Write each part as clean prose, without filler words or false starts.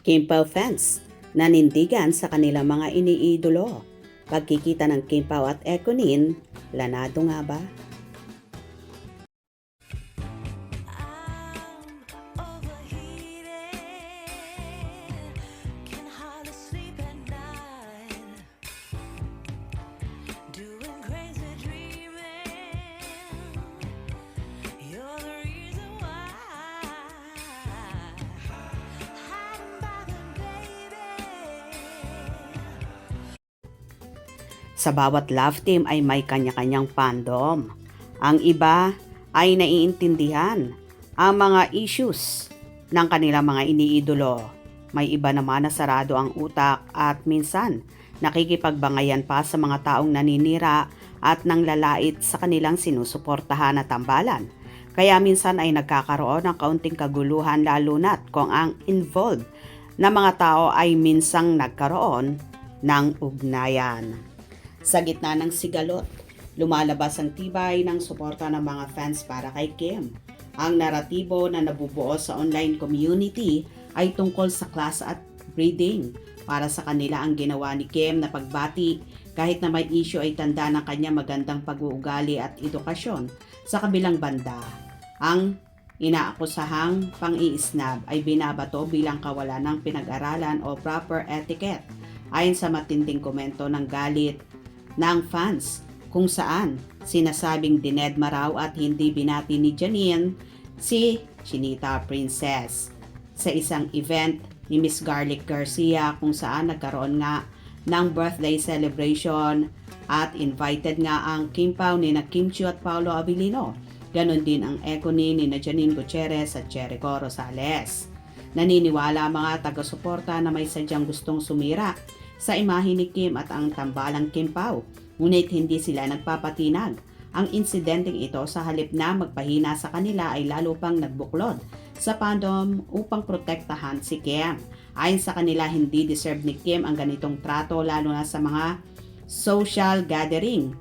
Kim Pao fans nanindigan sa kanilang mga iniidolo. Pagkikita ng Kim Pao at Ekonin, lanado nga ba? Sa bawat love team ay may kanya-kanyang fandom. Ang iba ay naiintindihan ang mga issues ng kanilang mga iniidolo. May iba naman na sarado ang utak at minsan nakikipagbangayan pa sa mga taong naninira at nanglalait sa kanilang sinusuportahan at tambalan. Kaya minsan ay nagkakaroon ng kaunting kaguluhan lalo na't kung ang involved na mga tao ay minsang nagkaroon ng ugnayan. Sa gitna ng sigalot, lumalabas ang tibay ng suporta ng mga fans para kay Kim. Ang naratibo na nabubuo sa online community ay tungkol sa class at breeding. Para sa kanila ang ginawa ni Kim na pagbati kahit na may issue ay tanda ng kanya magandang pag-uugali at edukasyon. Sa kabilang banda, ang inaakusahang pang-iisnab ay binabato bilang kawalan ng pinag-aralan o proper etiquette ayon sa matinding komento ng galit ng fans kung saan sinasabing dinedma raw at hindi binati ni Janine si Chinita Princess sa isang event ni Miss Garlic Garcia kung saan nagkaroon nga ng birthday celebration at invited nga ang Kim Pao ni na Kim Chiu at Paolo Abilino. Ganon din ang Ekonin ni na Janine Gutierrez at Jericho Rosales. Naniniwala mga taga-suporta na may sadyang gustong sumira sa imahe ni Kim at ang tambalang Kim Pao, ngunit hindi sila nagpapatinag. Ang insidenteng ito sa halip na magpahina sa kanila ay lalo pang nagbuklod sa fandom upang protektahan si Kim. Ayon sa kanila, hindi deserve ni Kim ang ganitong trato lalo na sa mga social gathering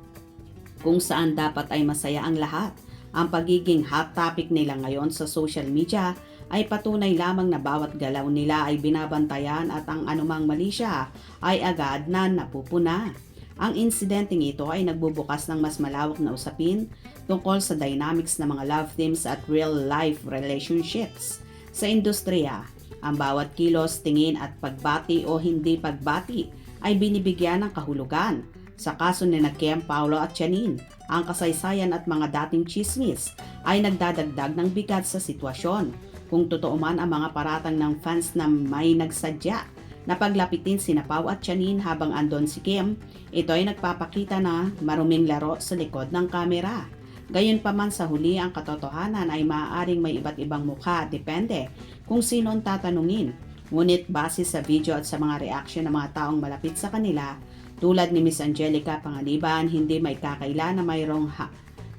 kung saan dapat ay masaya ang lahat. Ang pagiging hot topic nila ngayon sa social media ay patunay lamang na bawat galaw nila ay binabantayan at ang anumang mali siya ay agad na napupuna. Ang insidenteng ito ay nagbubukas ng mas malawak na usapin tungkol sa dynamics ng mga love teams at real-life relationships. Sa industriya, ang bawat kilos, tingin at pagbati o hindi pagbati ay binibigyan ng kahulugan. Sa kaso ni Kim, Paolo at Janine, ang kasaysayan at mga dating chismis ay nagdadagdag ng bigat sa sitwasyon. Kung totoo man ang mga paratang ng fans na may nagsadya na paglapitin sina Pao at Janine habang andon si Kim, ito ay nagpapakita na maruming laro sa likod ng kamera. Gayunpaman sa huli ang katotohanan ay maaaring may iba't ibang mukha, depende kung sino ang tatanungin. Ngunit base sa video at sa mga reaksyon ng mga taong malapit sa kanila, tulad ni Miss Angelica Pangaliban, hindi may kakaila na mayroong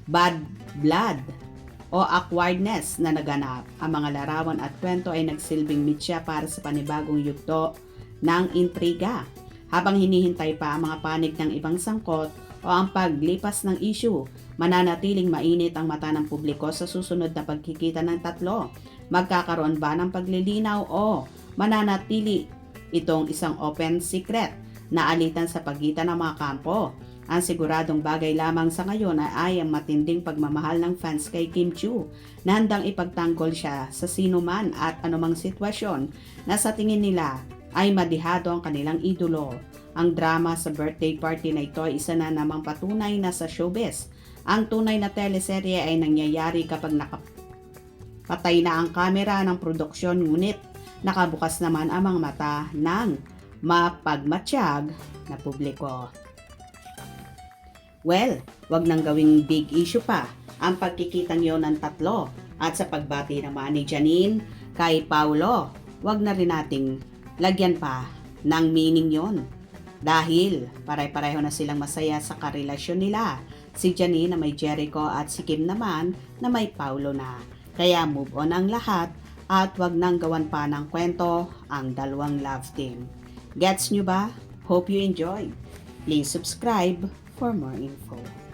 bad blood o awkwardness na naganap. Ang mga larawan at kwento ay nagsilbing mitya para sa panibagong yugto ng intriga. Habang hinihintay pa ang mga panig ng ibang sangkot o ang paglipas ng issue, mananatiling mainit ang mata ng publiko sa susunod na pagkikita ng tatlo. Magkakaroon ba ng paglilinaw o mananatili itong isang open secret na alitan sa pagitan ng mga kampo? Ang siguradong bagay lamang sa ngayon ay ang matinding pagmamahal ng fans kay Kim Chiu na handang ipagtanggol siya sa sino man at anumang sitwasyon na sa tingin nila ay madihado ang kanilang idolo. Ang drama sa birthday party na ito ay isa na namang patunay na sa showbiz. Ang tunay na teleserye ay nangyayari kapag nakapatay na ang kamera ng produksyon, ngunit nakabukas naman ang mga mata ng mapagmatsyag na publiko. Well, wag nang gawing big issue pa ang pagkikitang yon ng tatlo. At sa pagbati naman ni Janine kay Paolo, wag na rin nating lagyan pa ng meaning yon. Dahil pare-pareho na silang masaya sa karelasyon nila. Si Janine na may Jericho at si Kim naman na may Paolo na. Kaya move on ang lahat at wag nang gawan pa ng kwento ang dalawang love team. Gets nyo ba? Hope you enjoy. Please subscribe for more info.